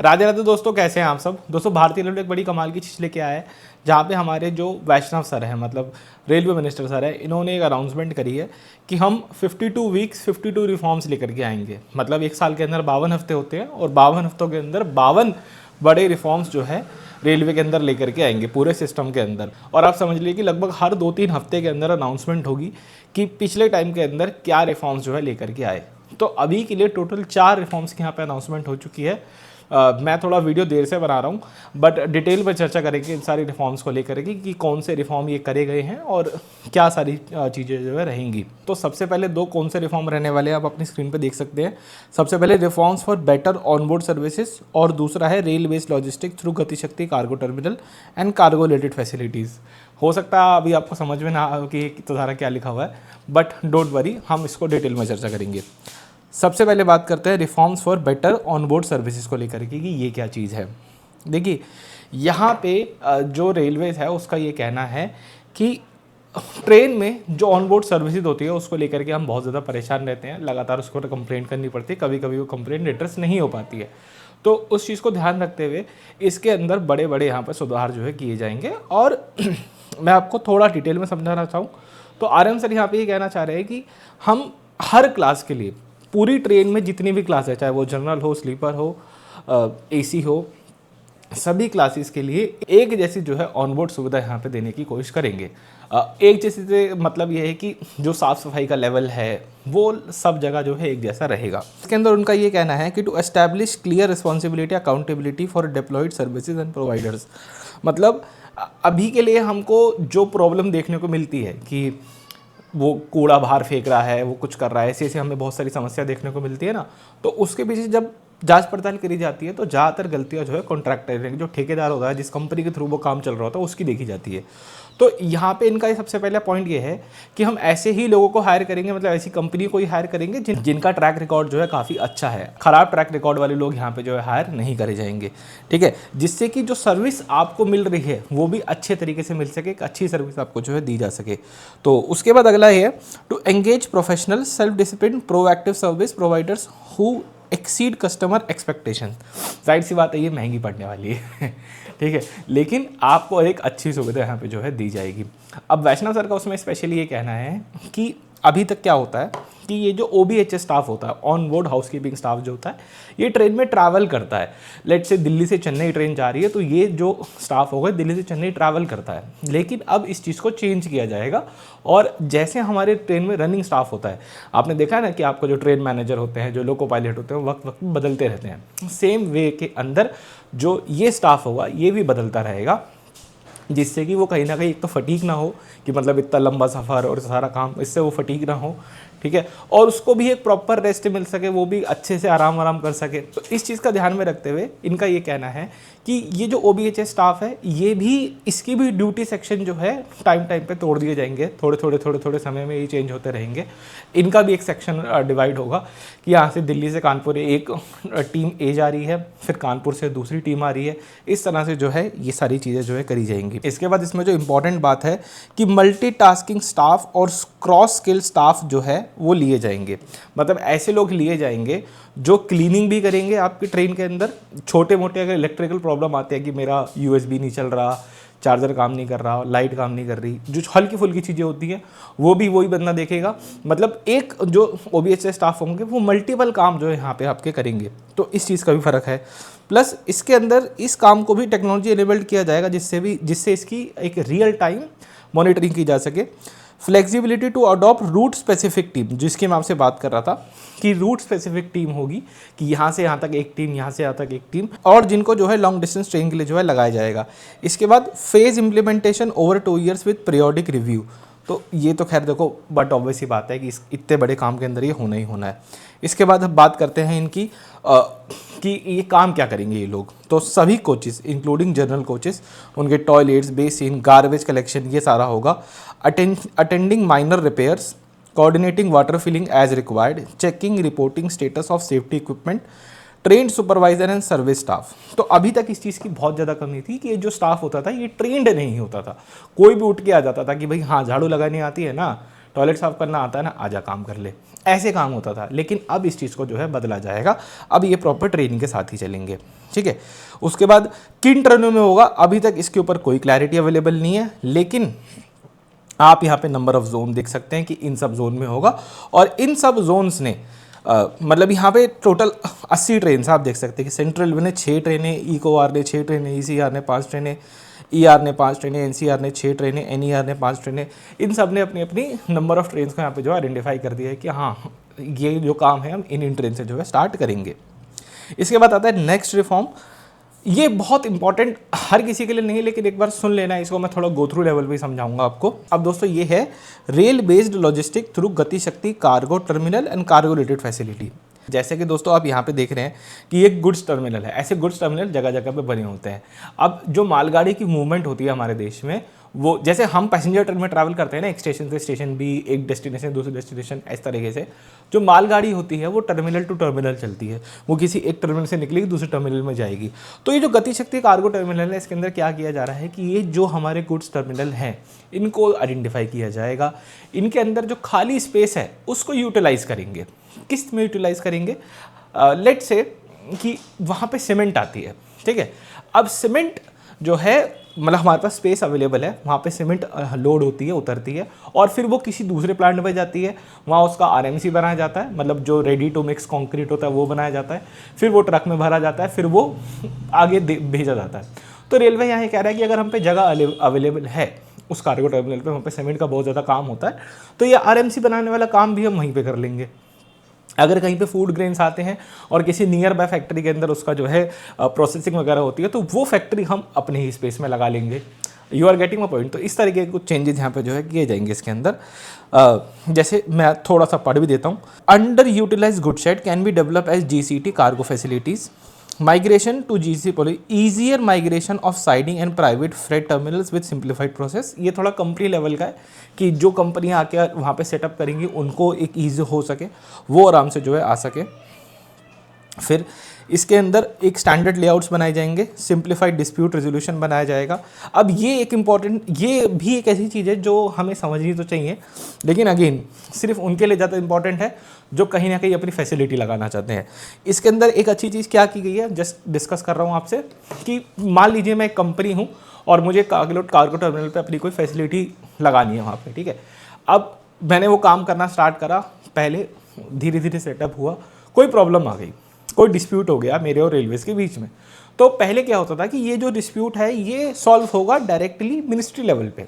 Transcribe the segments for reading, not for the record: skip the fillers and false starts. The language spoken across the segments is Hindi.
राधे राधे दोस्तों, कैसे हैं आप सब। दोस्तों भारतीय रेलवे एक बड़ी कमाल की चीज़ लेके आया है, जहाँ पे हमारे जो वैष्णव सर हैं, मतलब रेलवे मिनिस्टर सर है, इन्होंने एक अनाउंसमेंट करी है कि हम 52 वीक्स 52 रिफॉर्म्स लेकर के आएंगे। मतलब एक साल के अंदर 52 हफ्ते होते हैं और 52 हफ्तों के अंदर 52 बड़े रिफॉर्म्स जो है रेलवे के अंदर लेकर के आएंगे, पूरे सिस्टम के अंदर। और आप समझ लीजिए कि लगभग हर 2-3 हफ्ते के अंदर अनाउंसमेंट होगी कि पिछले टाइम के अंदर क्या रिफॉर्म्स जो है लेकर के आए। तो अभी के लिए टोटल 4 रिफॉर्म्स की यहाँ पे अनाउंसमेंट हो चुकी है। मैं थोड़ा वीडियो देर से बना रहा हूँ, बट डिटेल में चर्चा करेंगे इन सारी रिफॉर्म्स को लेकर के कि कौन से रिफॉर्म ये करे गए हैं और क्या सारी चीज़ें जो है रहेंगी। तो सबसे पहले दो कौन से रिफॉर्म रहने वाले हैं आप अपनी स्क्रीन पे देख सकते हैं। सबसे पहले reforms for better onboard services और दूसरा है rail based logistic through Gatishakti cargo terminal and cargo related facilities. हो सकता है अभी आपको समझ में ना आए कि तो सारा क्या लिखा हुआ है, बट डोंट वरी, हम इसको डिटेल में चर्चा करेंगे। सबसे पहले बात करते हैं reforms for better onboard services को लेकर के कि ये क्या चीज़ है। देखिए यहाँ पे जो रेलवेज है उसका ये कहना है कि ट्रेन में जो ऑनबोर्ड सर्विसेज होती है उसको लेकर के हम बहुत ज़्यादा परेशान रहते हैं, लगातार उसको कंप्लेंट करनी पड़ती है, कभी कभी वो कंप्लेंट एड्रेस नहीं हो पाती है। तो उस चीज़ को ध्यान रखते हुए इसके अंदर बड़े बड़े यहाँ पर सुधार जो है किए जाएंगे। और मैं आपको थोड़ा डिटेल में समझाना चाहूँ तो आरएम सर यहाँ पे ये कहना चाह रहे हैं कि हम हर क्लास के लिए पूरी ट्रेन में जितनी भी क्लास है, चाहे वो जनरल हो, स्लीपर हो, एसी हो, सभी क्लासेस के लिए एक जैसी जो है ऑनबोर्ड सुविधा यहाँ पे देने की कोशिश करेंगे। एक जैसी से मतलब ये है कि जो साफ़ सफाई का लेवल है वो सब जगह जो है एक जैसा रहेगा। इसके अंदर उनका ये कहना है कि to establish clear responsibility accountability for deployed services and providers. मतलब अभी के लिए हमको जो प्रॉब्लम देखने को मिलती है कि वो कूड़ा बाहर फेंक रहा है, वो कुछ कर रहा है, ऐसे ऐसे हमें बहुत सारी समस्या देखने को मिलती है ना। तो उसके पीछे जब जांच पड़ताल करी जाती है तो ज़्यादातर गलतियां जो है कॉन्ट्रैक्टर, जो ठेकेदार होता है, जिस कंपनी के थ्रू वो काम चल रहा होता है, उसकी देखी जाती है। तो यहाँ पे इनका सबसे पहला पॉइंट ये है कि हम ऐसे ही लोगों को हायर करेंगे, मतलब ऐसी कंपनी को ही हायर करेंगे जिनका ट्रैक रिकॉर्ड जो है काफ़ी अच्छा है। खराब ट्रैक रिकॉर्ड वाले लोग यहाँ पे जो है हायर नहीं करे जाएंगे, ठीक है, जिससे कि जो सर्विस आपको मिल रही है वो भी अच्छे तरीके से मिल सके, एक अच्छी सर्विस आपको जो है दी जा सके। तो उसके बाद अगला है to engage professional self discipline proactive service providers who exceed customer expectation. जाहिर सी बात है ये महंगी पड़ने वाली है ठीक है, लेकिन आपको एक अच्छी सुविधा यहाँ पे जो है दी जाएगी। अब वैष्णव सर का उसमें स्पेशली ये कहना है कि अभी तक क्या होता है कि ये जो OBHS स्टाफ होता है, ऑन बोर्ड हाउसकीपिंग स्टाफ जो होता है, ये ट्रेन में ट्रैवल करता है। लेट से दिल्ली से चेन्नई ट्रेन जा रही है तो ये जो स्टाफ होगा दिल्ली से चेन्नई ट्रैवल करता है, लेकिन अब इस चीज़ को चेंज किया जाएगा। और जैसे हमारे ट्रेन में रनिंग स्टाफ होता है, आपने देखा है ना कि आपको जो ट्रेन मैनेजर होते हैं, जो लोको पायलट होते हैं, वक्त वक्त बदलते रहते हैं। सेम वे के अंदर जो ये स्टाफ होगा ये भी बदलता रहेगा, जिससे कि वो कहीं ना कहीं एक तो फटीक ना हो कि मतलब इतना लंबा सफ़र और सारा काम, इससे वो फटीक ना हो, ठीक है, और उसको भी एक प्रॉपर रेस्ट मिल सके, वो भी अच्छे से आराम कर सके। तो इस चीज़ का ध्यान में रखते हुए इनका ये कहना है कि ये जो OBHS स्टाफ है ये भी, इसकी भी ड्यूटी सेक्शन जो है टाइम पे तोड़ दिए जाएंगे, थोड़े समय में ये चेंज होते रहेंगे। इनका भी एक सेक्शन डिवाइड होगा कि यहाँ से दिल्ली से कानपुर एक टीम ए जा रही है, फिर कानपुर से दूसरी टीम आ रही है, इस तरह से जो है ये सारी चीज़ें जो है करी जाएंगी। इसके बाद इसमें जो इम्पॉर्टेंट बात है कि मल्टीटास्किंग स्टाफ और क्रॉस स्किल स्टाफ जो है वो लिए जाएंगे। मतलब ऐसे लोग लिए जाएंगे जो क्लीनिंग भी करेंगे आपकी ट्रेन के अंदर। छोटे मोटे अगर इलेक्ट्रिकल प्रॉब्लम आते हैं कि मेरा USB नहीं चल रहा, चार्जर काम नहीं कर रहा, लाइट काम नहीं कर रही, जो हल्की फुल्की चीज़ें होती हैं वो भी वही बंदा देखेगा। मतलब एक जो OBHS स्टाफ होंगे वो मल्टीपल काम जो है यहाँ पे आपके करेंगे। तो इस चीज़ का भी फ़र्क है। प्लस इसके अंदर इस काम को भी टेक्नोलॉजी एनेबल्ड किया जाएगा, जिससे इसकी एक रियल टाइम मॉनिटरिंग की जा सके। Flexibility to adopt route specific team, जिसकी मैं आपसे बात कर रहा था कि रूट स्पेसिफिक टीम होगी कि यहाँ से यहाँ तक एक टीम, यहाँ से यहाँ तक एक टीम, और जिनको जो है लॉन्ग डिस्टेंस ट्रेन के लिए जो है लगाया जाएगा। इसके बाद phase implementation over 2 years with periodic review. तो ये तो खैर देखो बट ऑब्वियस ही बात है कि इतने बड़े काम के अंदर ये होना ही होना है। इसके बाद हम बात करते हैं इनकी कि ये काम क्या करेंगे ये लोग। तो सभी कोचेस इंक्लूडिंग जनरल कोचेस, उनके टॉयलेट्स, बेसिन, गार्बेज कलेक्शन, ये सारा होगा। Attending minor repairs, coordinating water filling as required, checking reporting status of safety equipment, trained supervisor and service staff. तो अभी तक इस चीज़ की बहुत ज़्यादा कमी थी कि ये जो स्टाफ होता था ये ट्रेंड नहीं होता था। कोई भी उठ के आ जाता था कि भाई हाँ झाड़ू लगानी आती है ना, टॉयलेट साफ करना आता है ना, आजा काम कर ले, ऐसे काम होता था। लेकिन अब इस चीज़ को जो है बदला जाएगा, अब ये प्रॉपर ट्रेनिंग के साथ ही चलेंगे, ठीक है। उसके बाद किन ट्रेनों में होगा, अभी तक इसके ऊपर कोई क्लैरिटी अवेलेबल नहीं है, लेकिन आप यहाँ पे नंबर ऑफ जोन देख सकते हैं कि इन सब जोन में होगा। और इन सब जोन्स ने मतलब यहाँ पे टोटल 80 ट्रेन आप देख सकते हैं कि सेंट्रल रेलवे ने 6 ट्रेनें, इकोआर ने 6 ट्रेनें, ईसीआर ने 5 ट्रेनें, ईआर ने 5 ट्रेनें, एनसीआर ने 6 ट्रेनें, एनईआर ने 5 ट्रेनें, इन सब ने अपनी अपनी नंबर ऑफ ट्रेन को यहाँ पे जो आइडेंटिफाई कर दिया है कि हाँ ये जो काम है हम इन ट्रेन से जो है स्टार्ट करेंगे। इसके बाद आता है नेक्स्ट रिफॉर्म। ये बहुत इंपॉर्टेंट हर किसी के लिए नहीं, लेकिन एक बार सुन लेना, इसको मैं थोड़ा गो थ्रू लेवल पे समझाऊंगा आपको। अब दोस्तों ये है रेल बेस्ड लॉजिस्टिक थ्रू गति शक्ति cargo terminal and cargo related facility. जैसे कि दोस्तों आप यहाँ पे देख रहे हैं कि ये गुड्स टर्मिनल है, ऐसे गुड्स टर्मिनल जगह जगह पे बने होते हैं। अब जो मालगाड़ी की मूवमेंट होती है हमारे देश में, वो जैसे हम पैसेंजर ट्रेन में ट्रैवल करते हैं ना, एक स्टेशन से स्टेशन भी, एक डेस्टिनेशन से दूसरे डेस्टिनेशन, इस तरीके से जो मालगाड़ी होती है वो टर्मिनल टू टर्मिनल चलती है, वो किसी एक टर्मिनल से निकलेगी दूसरे टर्मिनल में जाएगी। तो ये जो गति शक्ति कार्गो टर्मिनल है, इसके अंदर क्या किया जा रहा है कि ये जो हमारे गुड्स टर्मिनल हैं इनको आइडेंटिफाई किया जाएगा, इनके अंदर जो खाली स्पेस है उसको यूटिलाइज करेंगे। किस में यूटिलाइज करेंगे, लेट्स से कि वहाँ पे सीमेंट आती है, ठीक है। अब सीमेंट जो है मतलब हमारे पास स्पेस अवेलेबल है, वहाँ पे सीमेंट लोड होती है, उतरती है, और फिर वो किसी दूसरे प्लांट में जाती है, वहाँ उसका आरएमसी बनाया जाता है, मतलब जो रेडी टू मिक्स कंक्रीट होता है वो बनाया जाता है, फिर वो ट्रक में भरा जाता है, फिर वो आगे भेजा जाता है। तो रेलवे यहाँ कह रहा है कि अगर हम पे जगह अवेलेबल है उस कार्गो टर्मिनल पे, वहाँ पे सीमेंट का बहुत ज़्यादा काम होता है, तो ये आरएमसी बनाने वाला काम भी हम वहीं पर कर लेंगे। अगर कहीं पे फूड ग्रेन्स आते हैं और किसी नियर बाय फैक्ट्री के अंदर उसका जो है प्रोसेसिंग वगैरह होती है, तो वो फैक्ट्री हम अपने ही स्पेस में लगा लेंगे। You are getting my point. तो इस तरीके के कुछ चेंजेस यहाँ पे जो है किए जाएंगे इसके अंदर। जैसे मैं थोड़ा सा पढ़ भी देता हूँ। Under utilize good shed can be develop as GCT cargo facilities, migration to GC policy, easier migration of siding and private freight terminals with simplified process. ये थोड़ा कंपनी लेवल का है कि जो कंपनियां आके वहाँ पे सेटअप करेंगी उनको एक ईजी हो सके, वो आराम से जो है आ सके। फिर इसके अंदर एक स्टैंडर्ड लेआउट्स बनाए जाएंगे, सिंप्लीफाइड डिस्प्यूट रेजोल्यूशन बनाया जाएगा। अब ये एक इम्पॉर्टेंट, ये भी एक ऐसी चीज़ है जो हमें समझनी तो चाहिए, लेकिन अगेन सिर्फ उनके लिए ज़्यादा इंपॉर्टेंट है जो कहीं ना कहीं अपनी फैसिलिटी लगाना चाहते हैं। इसके अंदर एक अच्छी चीज़ क्या की गई है, जस्ट डिस्कस कर रहा हूँ आपसे, कि मान लीजिए मैं एक कंपनी हूँ और मुझे कार्गो टर्मिनल पे अपनी कोई फैसिलिटी लगानी है वहाँ पे, ठीक है। अब मैंने वो काम करना स्टार्ट करा, पहले धीरे धीरे सेटअप हुआ, कोई प्रॉब्लम आ गई, कोई डिस्प्यूट हो गया मेरे और रेलवेज़ के बीच में। तो पहले क्या होता था कि ये जो डिस्प्यूट है ये सॉल्व होगा डायरेक्टली मिनिस्ट्री लेवल पे,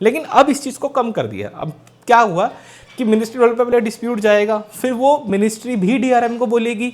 लेकिन अब इस चीज़ को कम कर दिया। अब क्या हुआ कि मिनिस्ट्री लेवल पे पहले डिस्प्यूट जाएगा, फिर वो मिनिस्ट्री भी DRM को बोलेगी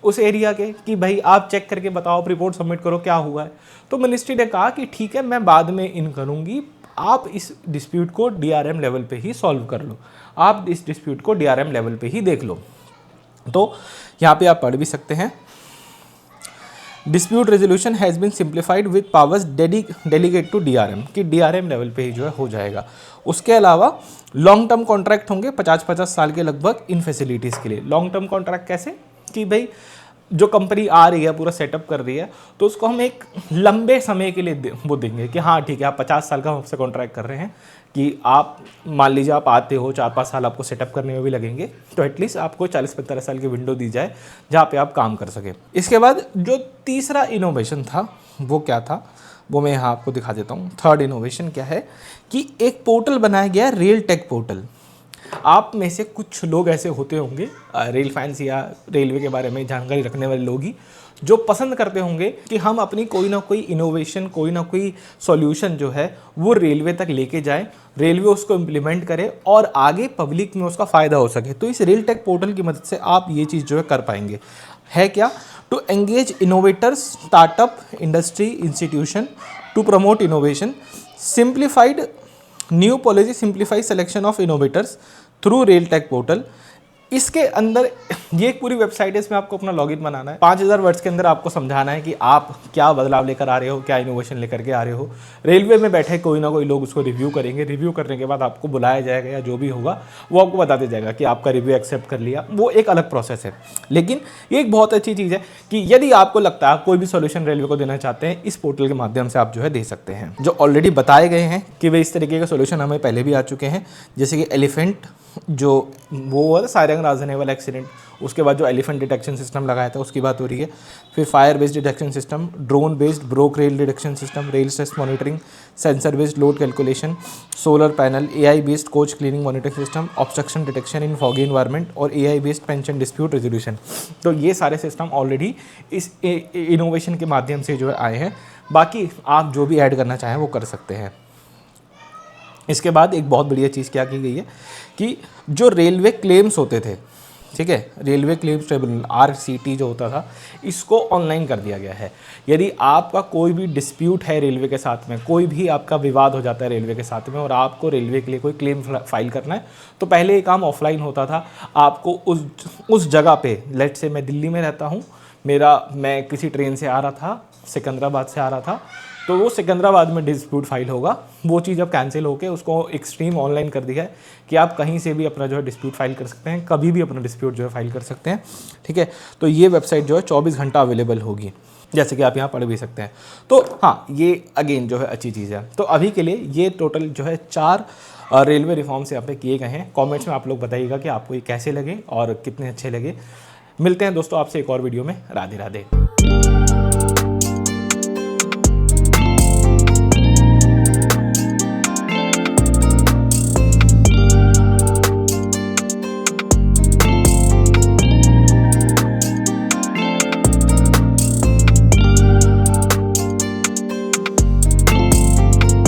उस एरिया के कि भाई आप चेक करके बताओ, रिपोर्ट सबमिट करो क्या हुआ है। तो मिनिस्ट्री ने कहा कि ठीक है मैं बाद में इन करूँगी, आप इस डिस्प्यूट को DRM लेवल पे ही सॉल्व कर लो, आप इस डिस्प्यूट को DRM लेवल पे ही देख लो। तो यहाँ पे आप पढ़ भी सकते हैं, dispute resolution has been simplified with powers delegate to DRM, कि DRM लेवल पे ही जो है हो जाएगा। उसके अलावा लॉन्ग टर्म कॉन्ट्रैक्ट होंगे 50-50 साल के लगभग इन फैसिलिटीज़ के लिए। लॉन्ग टर्म कॉन्ट्रैक्ट कैसे कि भाई जो कंपनी आ रही है पूरा सेटअप कर रही है, तो उसको हम एक लंबे समय के लिए वो देंगे कि हाँ ठीक है आप 50 साल का हमसे कॉन्ट्रैक्ट कर रहे हैं, कि आप मान लीजिए आप आते हो 4-5 साल आपको सेटअप करने में भी लगेंगे, तो एटलीस्ट आपको 40-45 साल की विंडो दी जाए जहाँ पे आप काम कर सकें। इसके बाद जो तीसरा इनोवेशन था वो क्या था, वो मैं यहाँ आपको दिखा देता हूँ। थर्ड इनोवेशन क्या है कि एक पोर्टल बनाया गया, रेल टेक पोर्टल। आप में से कुछ लोग ऐसे होते होंगे, रेल फैंस या रेलवे के बारे में जानकारी रखने वाले लोग ही, जो पसंद करते होंगे कि हम अपनी कोई ना कोई इनोवेशन, कोई ना कोई सॉल्यूशन जो है वो रेलवे तक लेके जाएं, रेलवे उसको इम्प्लीमेंट करे और आगे पब्लिक में उसका फ़ायदा हो सके। तो इस रेल टेक पोर्टल की मदद से आप ये चीज़ जो है कर पाएंगे। है क्या, to engage innovators, startup, industry, institution to promote innovation, simplified new policy simplify selection of innovators through rail tech portal, इसके अंदर ये एक पूरी वेबसाइट है, इसमें आपको अपना लॉगिन बनाना है, 5000 वर्ड्स के अंदर आपको समझाना है कि आप क्या बदलाव लेकर आ रहे हो, क्या इनोवेशन लेकर के आ रहे हो। रेलवे में बैठे कोई ना कोई लोग उसको रिव्यू करेंगे, रिव्यू करने के बाद आपको बुलाया जाएगा या जो भी होगा वो आपको बताते जाएगा कि आपका रिव्यू एक्सेप्ट कर लिया। वो एक अलग प्रोसेस है, लेकिन ये एक बहुत अच्छी चीज़ है कि यदि आपको लगता है आप कोई भी सॉल्यूशन रेलवे को देना चाहते हैं, इस पोर्टल के माध्यम से आप जो है दे सकते हैं। जो ऑलरेडी बताए गए हैं कि वे इस तरीके के सॉल्यूशन हमें पहले भी आ चुके हैं, जैसे कि एलिफेंट जो वो हुआ था सारंग राजनेवल एक्सीडेंट, उसके बाद जो एलिफेंट डिटेक्शन सिस्टम लगाया था उसकी बात हो रही है। फिर fire based detection system, drone based broke rail detection system, rail stress monitoring, sensor based load calculation, solar panel, AI based coach cleaning monitoring system, obstruction detection in foggy environment और AI based pension dispute resolution. तो ये सारे सिस्टम ऑलरेडी इस इनोवेशन के माध्यम से जो है आए हैं। बाकी आप जो भी ऐड करना चाहें वो कर सकते हैं। इसके बाद एक बहुत बढ़िया चीज़ क्या की गई है कि जो रेलवे क्लेम्स होते थे, ठीक है, रेलवे क्लेम्स ट्रिब्यूनल RCT जो होता था, इसको ऑनलाइन कर दिया गया है। यदि आपका कोई भी डिस्प्यूट है रेलवे के साथ में, कोई भी आपका विवाद हो जाता है रेलवे के साथ में और आपको रेलवे के लिए कोई क्लेम फाइल करना है, तो पहले ये काम ऑफलाइन होता था। आपको उस जगह पे, लेट से मैं दिल्ली में रहता हूँ, मैं किसी ट्रेन से आ रहा था, सिकंदराबाद से आ रहा था, तो वो सिकंदराबाद में डिस्प्यूट फाइल होगा। वो चीज़ अब कैंसिल होकर उसको एक्सट्रीम ऑनलाइन कर दिया है कि आप कहीं से भी अपना जो है डिस्प्यूट फाइल कर सकते हैं, कभी भी अपना डिस्प्यूट जो है फाइल कर सकते हैं, ठीक है। तो ये वेबसाइट जो है 24 घंटा अवेलेबल होगी, जैसे कि आप यहाँ पढ़ भी सकते हैं। तो हाँ, ये अगेन जो है अच्छी चीज़ है। तो अभी के लिए ये टोटल जो है 4 रेलवे रिफॉर्म्स यहाँ पे किए गए हैं। कॉमेंट्स में आप लोग बताइएगा कि आपको ये कैसे लगे और कितने अच्छे लगे। मिलते हैं दोस्तों आपसे एक और वीडियो में। राधे राधे।